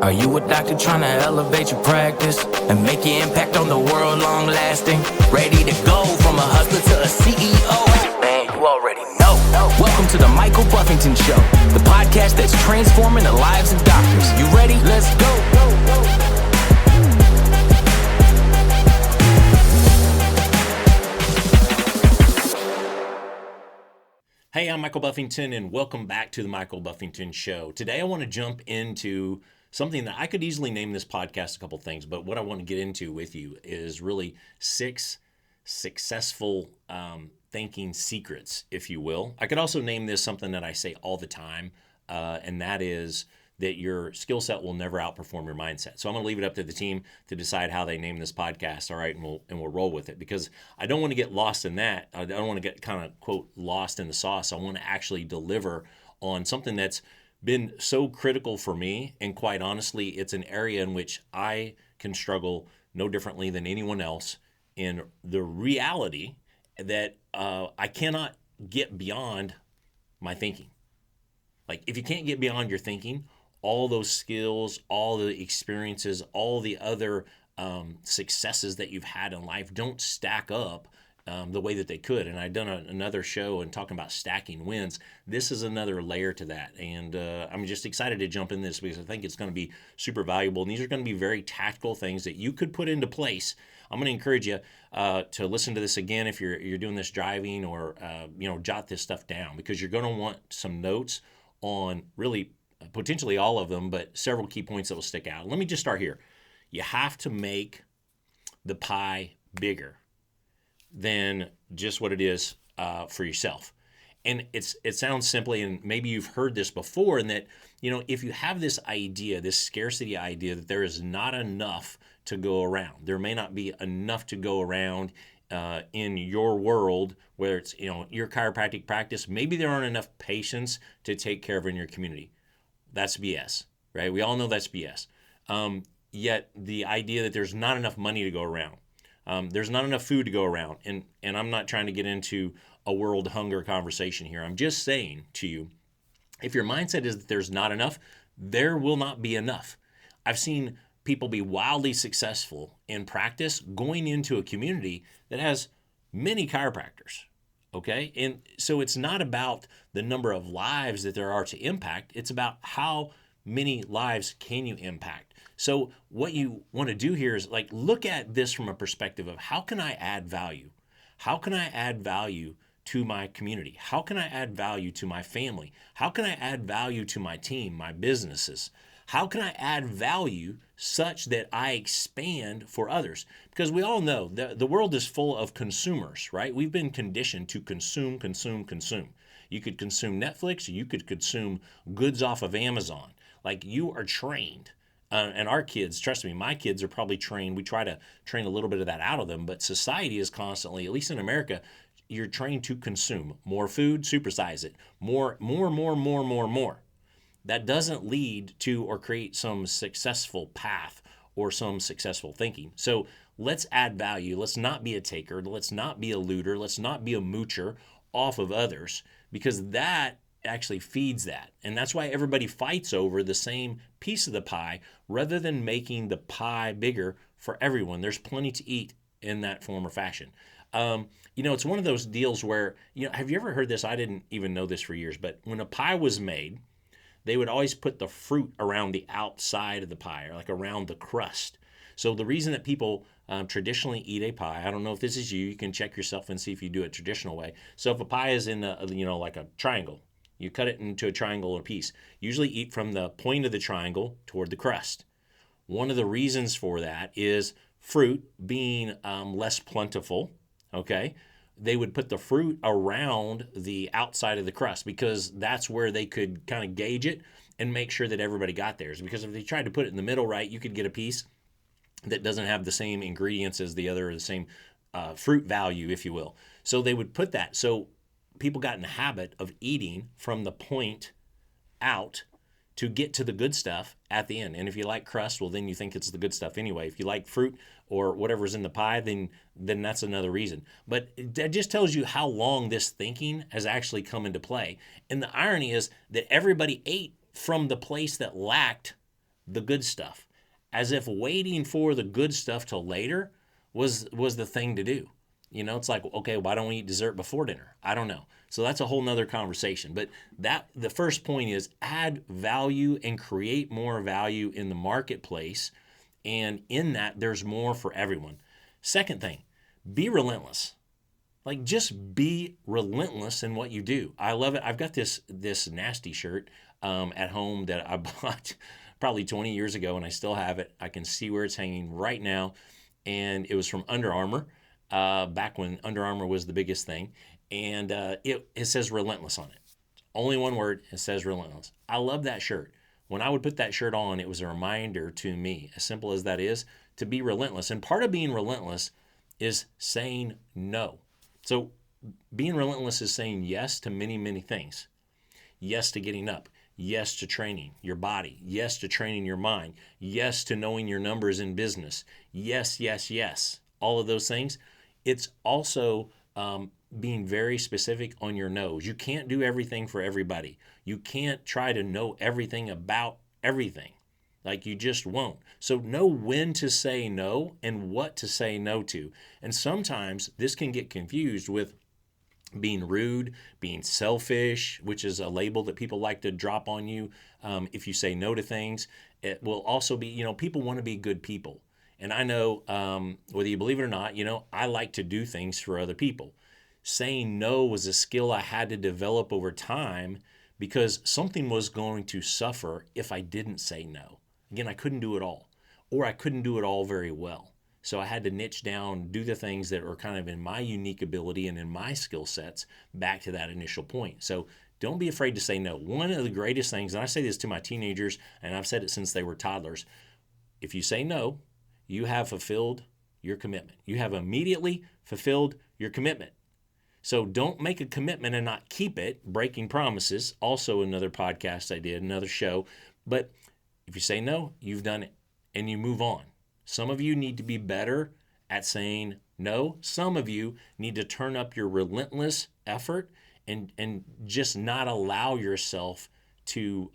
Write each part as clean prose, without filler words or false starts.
Are you a doctor trying to elevate your practice and make your impact on the world long lasting? Ready to go from a hustler to a CEO? Man, you already know. Welcome to the Michael Buffington Show, the podcast that's transforming the lives of doctors. You ready? Let's go. Hey, I'm Michael Buffington, and welcome back to the Michael Buffington Show. Today, I want to jump into something that I could easily name this podcast a couple things, but what I want to get into with you is really 6 successful thinking secrets, if you will. I could also name this something that I say all the time, and that is that your skill set will never outperform your mindset. So I'm going to leave it up to the team to decide how they name this podcast, all right, and we'll roll with it, because I don't want to get lost in that. I don't want to get kind of, quote, lost in the sauce. I want to actually deliver on something that's been so critical for me, and quite honestly, it's an area in which I can struggle no differently than anyone else, in the reality that I cannot get beyond my thinking. Like, if you can't get beyond your thinking, all those skills, all the experiences, all the other successes that you've had in life don't stack up the way that they could. And I've done another show and talking about stacking wins. This is another layer to that. And I'm just excited to jump in this because I think it's going to be super valuable. And these are going to be very tactical things that you could put into place. I'm going to encourage you to listen to this again if you're doing this driving, or jot this stuff down, because you're going to want some notes on really potentially all of them, but several key points that will stick out. Let me just start here. You have to make the pie bigger than just what it is for yourself. And it sounds simply, and maybe you've heard this before, in that, if you have this idea, this scarcity idea, that there is not enough to go around, there may not be enough to go around in your world, where it's, your chiropractic practice, maybe there aren't enough patients to take care of in your community. That's BS, right? We all know that's BS. Yet the idea that there's not enough money to go around, there's not enough food to go around, and I'm not trying to get into a world hunger conversation here. I'm just saying to you, if your mindset is that there's not enough, there will not be enough. I've seen people be wildly successful in practice going into a community that has many chiropractors. Okay, and so it's not about the number of lives that there are to impact. It's about how many lives can you impact. So what you want to do here is look at this from a perspective of, how can I add value? How can I add value to my community? How can I add value to my family? How can I add value to my team, my businesses? How can I add value such that I expand for others? Because we all know the world is full of consumers, right? We've been conditioned to consume. You could consume Netflix, you could consume goods off of Amazon. You are trained. And our kids, trust me, my kids are probably trained. We try to train a little bit of that out of them, but society is constantly, at least in America, you're trained to consume. More food, supersize it. More. That doesn't lead to or create some successful path or some successful thinking. So let's add value. Let's not be a taker. Let's not be a looter. Let's not be a moocher off of others, because that actually feeds that. And that's why everybody fights over the same piece of the pie, rather than making the pie bigger for everyone. There's plenty to eat in that form or fashion. It's one of those deals where, have you ever heard this? I didn't even know this for years, but when a pie was made, they would always put the fruit around the outside of the pie, or around the crust. So the reason that people traditionally eat a pie, I don't know if this is you can check yourself and see if you do it traditional way. So if a pie is in like a triangle, you cut it into a triangle or piece. Usually eat from the point of the triangle toward the crust. One of the reasons for that is fruit being less plentiful, okay? They would put the fruit around the outside of the crust, because that's where they could kind of gauge it and make sure that everybody got theirs. Because if they tried to put it in the middle, right, you could get a piece that doesn't have the same ingredients as the other, or the same fruit value, if you will. So they would put that. So people got in the habit of eating from the point out to get to the good stuff at the end. And if you like crust, well, then you think it's the good stuff anyway. If you like fruit or whatever's in the pie, then that's another reason. But that just tells you how long this thinking has actually come into play. And the irony is that everybody ate from the place that lacked the good stuff, as if waiting for the good stuff till later was the thing to do. It's like, okay, why don't we eat dessert before dinner? I don't know. So that's a whole nother conversation. But the first point is add value and create more value in the marketplace. And in that, there's more for everyone. Second thing, be relentless. Like, just be relentless in what you do. I love it. I've got this nasty shirt at home that I bought probably 20 years ago, and I still have it. I can see where it's hanging right now. And it was from Under Armour, back when Under Armour was the biggest thing. And it says relentless on it. Only one word, it says relentless. I love that shirt. When I would put that shirt on, it was a reminder to me, as simple as that is, to be relentless. And part of being relentless is saying no. So being relentless is saying yes to many, many things. Yes to getting up. Yes to training your body. Yes to training your mind. Yes to knowing your numbers in business. Yes, yes, yes. All of those things. It's also being very specific on your no's. You can't do everything for everybody. You can't try to know everything about everything. Like, you just won't. So know when to say no and what to say no to. And sometimes this can get confused with being rude, being selfish, which is a label that people like to drop on you if you say no to things. It will also be, people want to be good people. And I know, whether you believe it or not, I like to do things for other people. Saying no was a skill I had to develop over time because something was going to suffer if I didn't say no. Again, I couldn't do it all, or I couldn't do it all very well. So I had to niche down, do the things that were kind of in my unique ability and in my skill sets back to that initial point. So don't be afraid to say no. One of the greatest things, and I say this to my teenagers, and I've said it since they were toddlers, if you say no, you have fulfilled your commitment. You have immediately fulfilled your commitment. So don't make a commitment and not keep it. Breaking promises, also another podcast I did, another show. But if you say no, you've done it and you move on. Some of you need to be better at saying no. Some of you need to turn up your relentless effort and just not allow yourself to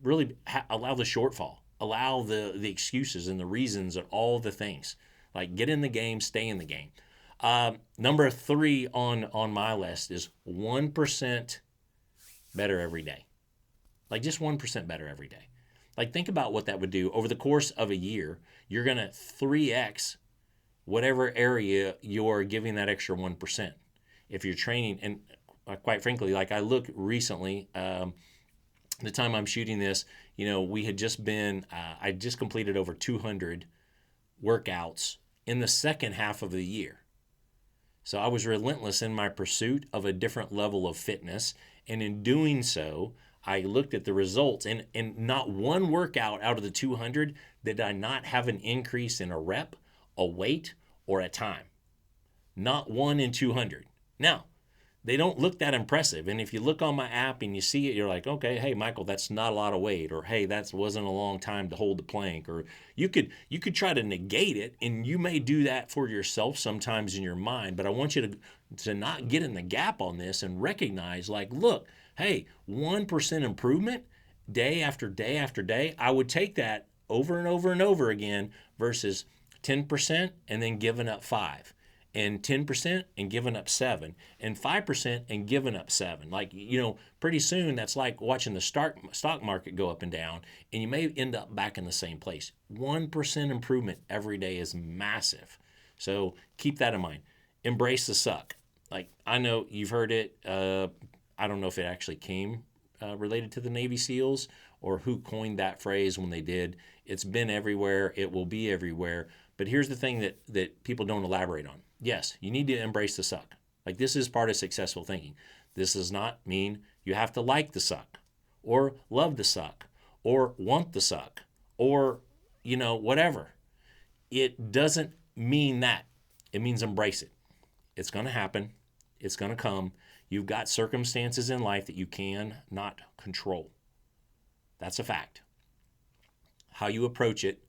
really allow the shortfall, allow the excuses and the reasons and all the things. Like, get in the game, stay in the game. Number 3 on my list is 1% better every day. Like, just 1% better every day. Like, think about what that would do. Over the course of a year, you're going to 3x whatever area you're giving that extra 1%. If you're training, and quite frankly, like, I look recently, the time I'm shooting this, we had just been, I just completed over 200 workouts in the second half of the year. So I was relentless in my pursuit of a different level of fitness. And in doing so, I looked at the results, and not one workout out of the 200 did I not have an increase in a rep, a weight, or a time. Not one in 200. Now, they don't look that impressive. And if you look on my app and you see it, you're like, okay, hey, Michael, that's not a lot of weight. Or, hey, that wasn't a long time to hold the plank. Or you could try to negate it, and you may do that for yourself sometimes in your mind. But I want you to not get in the gap on this and recognize, like, look, hey, 1% improvement day after day after day. I would take that over and over and over again versus 10% and then giving up 5. And 10% and giving up 7, and 5% and giving up 7. Like, pretty soon that's like watching the stock market go up and down, and you may end up back in the same place. 1% improvement every day is massive. So keep that in mind. Embrace the suck. Like, I know you've heard it. I don't know if it actually came related to the Navy SEALs or who coined that phrase when they did. It's been everywhere. It will be everywhere. But here's the thing that people don't elaborate on. Yes, you need to embrace the suck. Like, this is part of successful thinking. This does not mean you have to like the suck or love the suck or want the suck or, whatever. It doesn't mean that. It means embrace it. It's going to happen. It's going to come. You've got circumstances in life that you can not control. That's a fact. How you approach it,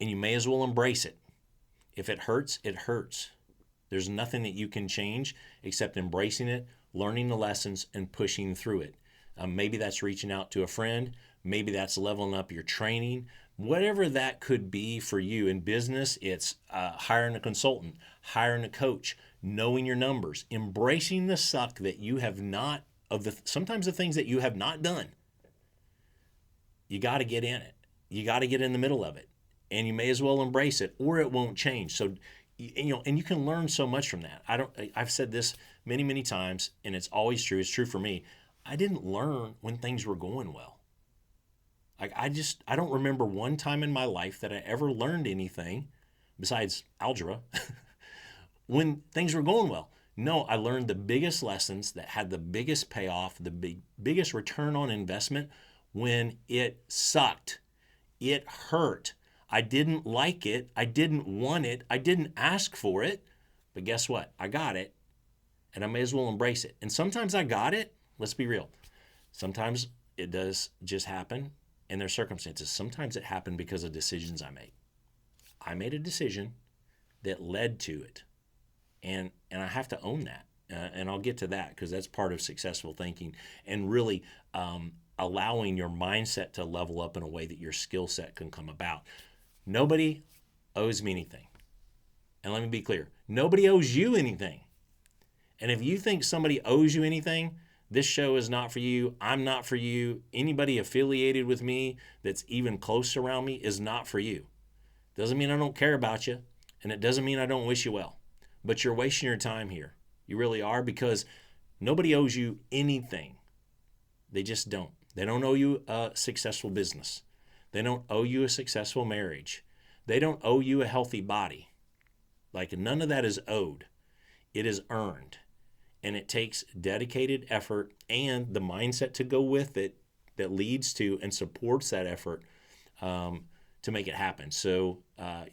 and you may as well embrace it. If it hurts, it hurts. There's nothing that you can change except embracing it, learning the lessons, and pushing through it. Maybe that's reaching out to a friend. Maybe that's leveling up your training. Whatever that could be for you in business, it's hiring a consultant, hiring a coach, knowing your numbers, embracing the suck that you have not, sometimes the things that you have not done. You got to get in it. You got to get in the middle of it, and you may as well embrace it, or it won't change. So, and you can learn so much from that. I've said this many, many times, and it's always true. It's true for me. I didn't learn when things were going well. Like I don't remember one time in my life that I ever learned anything besides algebra when things were going well. No, I learned the biggest lessons that had the biggest payoff, the biggest return on investment when it sucked. It hurt. I didn't like it. I didn't want it. I didn't ask for it. But guess what? I got it, and I may as well embrace it. And sometimes I got it. Let's be real. Sometimes it does just happen, and there's circumstances. Sometimes it happened because of decisions I made. I made a decision that led to it, and I have to own that. And I'll get to that because that's part of successful thinking and really allowing your mindset to level up in a way that your skill set can come about. Nobody owes me anything. And let me be clear, nobody owes you anything. And if you think somebody owes you anything, this show is not for you. I'm not for you. Anybody affiliated with me that's even close around me is not for you. Doesn't mean I don't care about you, and it doesn't mean I don't wish you well. But you're wasting your time here. You really are, because nobody owes you anything. They just don't. They don't owe you a successful business. They don't owe you a successful marriage. They don't owe you a healthy body. Like, none of that is owed. It is earned. And it takes dedicated effort and the mindset to go with it that leads to and supports that effort to make it happen. So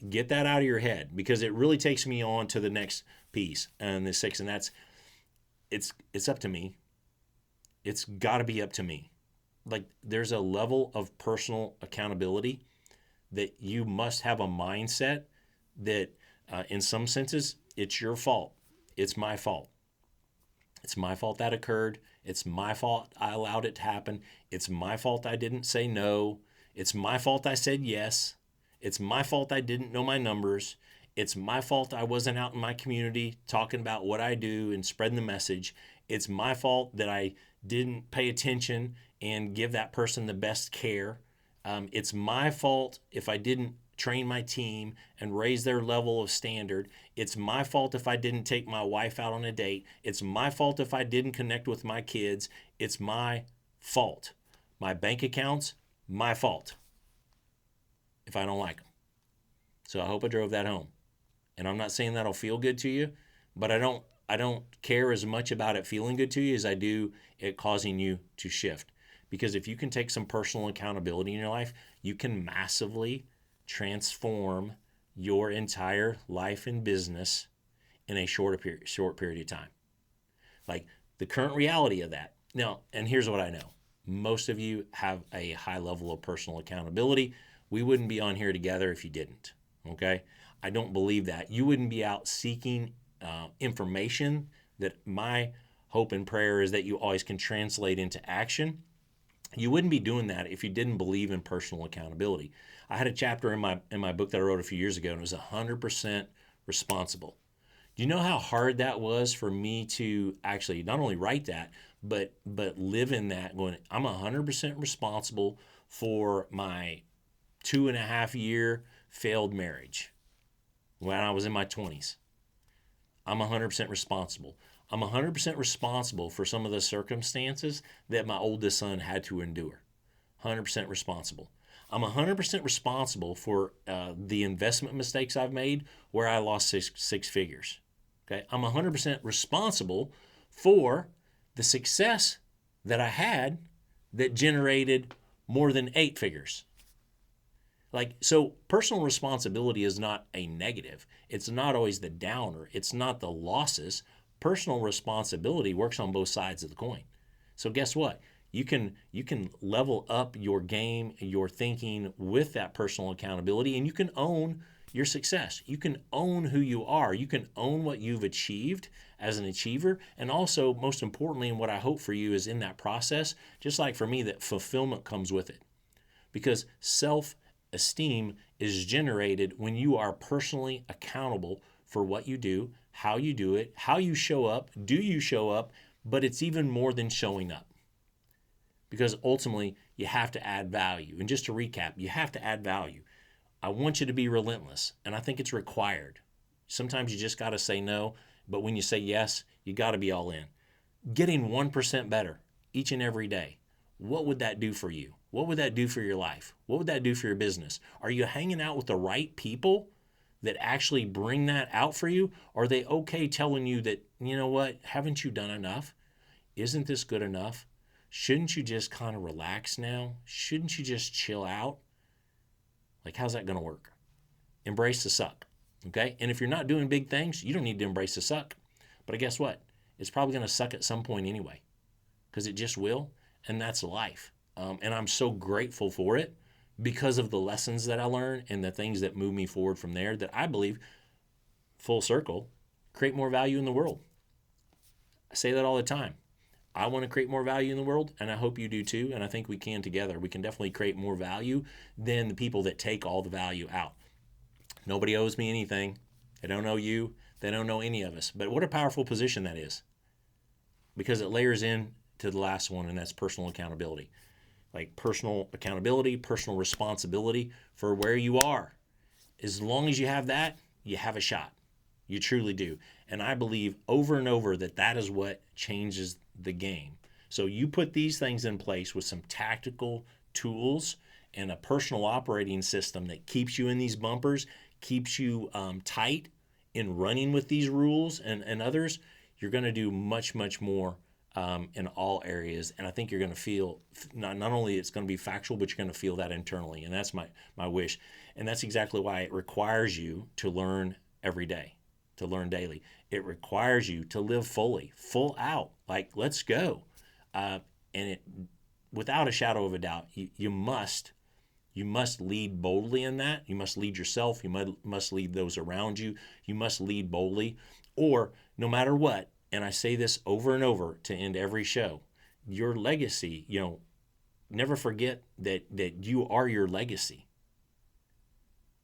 get that out of your head, because it really takes me on to the next piece and the sixth, and that's it's up to me. It's got to be up to me. Like, there's a level of personal accountability that you must have a mindset that in some senses, it's your fault. It's my fault. It's my fault that occurred. It's my fault I allowed it to happen. It's my fault I didn't say no. It's my fault I said yes. It's my fault I didn't know my numbers. It's my fault I wasn't out in my community talking about what I do and spreading the message. It's my fault that I didn't pay attention and give that person the best care. It's my fault if I didn't train my team and raise their level of standard. It's my fault if I didn't take my wife out on a date. It's my fault if I didn't connect with my kids. It's my fault. My bank accounts, my fault if I don't like them. So I hope I drove that home. And I'm not saying that'll feel good to you, but I don't care as much about it feeling good to you as I do it causing you to shift. Because if you can take some personal accountability in your life, you can massively transform your entire life and business in a short period of time. Like, the current reality of that. Now, and here's what I know. Most of you have a high level of personal accountability. We wouldn't be on here together if you didn't, okay? I don't believe that. You wouldn't be out seeking information that my hope and prayer is that you always can translate into action. You wouldn't be doing that if you didn't believe in personal accountability. I had a chapter in my book that I wrote a few years ago, and it was 100% responsible. Do you know how hard that was for me to actually not only write that, but live in that, going, I'm 100% responsible for my 2.5-year failed marriage when I was in my 20s. I'm 100% responsible. I'm 100% responsible for some of the circumstances that my oldest son had to endure. 100% responsible. I'm 100% responsible for the investment mistakes I've made where I lost six figures. Okay, I'm 100% responsible for the success that I had that generated more than 8 figures. Like, so personal responsibility is not a negative. It's not always the downer. It's not the losses. Personal responsibility works on both sides of the coin. So guess what? You can level up your game, your thinking with that personal accountability, and you can own your success. You can own who you are. You can own what you've achieved as an achiever. And also, most importantly, and what I hope for you is in that process, just like for me, that fulfillment comes with it. because self-esteem is generated when you are personally accountable for what you do, how you do it, how you show up, do you show up, but it's even more than showing up. Because ultimately, you have to add value. And just to recap, you have to add value. I want you to be relentless, and I think it's required. Sometimes you just got to say no, but when you say yes, you got to be all in. Getting 1% better each and every day. What would that do for you? What would that do for your life? What would that do for your business? Are you hanging out with the right people that actually bring that out for you? Are they okay telling you that, you know what, haven't you done enough? Isn't this good enough? Shouldn't you just kind of relax now? Shouldn't you just chill out? Like, how's that going to work? Embrace the suck, okay? And if you're not doing big things, you don't need to embrace the suck. But guess what? It's probably going to suck at some point anyway, because it just will, and that's life. And I'm so grateful for it because of the lessons that I learned and the things that move me forward from there that I believe, full circle, create more value in the world. I say that all the time. I want to create more value in the world, and I hope you do too, and I think we can together. We can definitely create more value than the people that take all the value out. Nobody owes me anything. They don't owe you. They don't know any of us. But what a powerful position that is, because it layers in to the last one, and that's personal accountability. Like personal accountability, personal responsibility for where you are. As long as you have that, you have a shot. You truly do. And I believe over and over that that is what changes the game. So you put these things in place with some tactical tools and a personal operating system that keeps you in these bumpers, keeps you tight in running with these rules and others, you're going to do much, much more in all areas. And I think you're going to feel, not only it's going to be factual, but you're going to feel that internally. And that's my wish. And that's exactly why it requires you to learn every day, to learn daily. It requires you to live fully, full out, like let's go. And it, without a shadow of a doubt, you must lead boldly in that. You must lead yourself. You must lead those around you. You must lead boldly, or no matter what, and I say this over and over to end every show, your legacy, never forget that you are your legacy.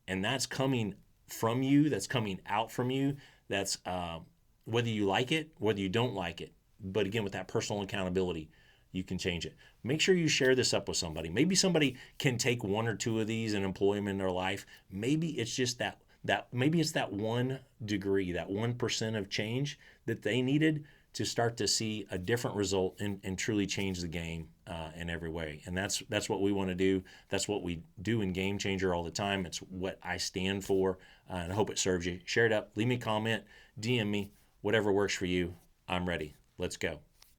And that's coming from you, that's coming out from you, that's whether you like it, whether you don't like it. But again, with that personal accountability, you can change it. Make sure you share this up with somebody. Maybe somebody can take one or two of these and employ them in their life. Maybe it's just that maybe it's that 1 degree, that 1% of change that they needed to start to see a different result and truly change the game in every way. And that's what we want to do. That's what we do in Game Changer all the time. It's what I stand for, and I hope it serves you. Share it up. Leave me a comment. DM me. Whatever works for you. I'm ready. Let's go.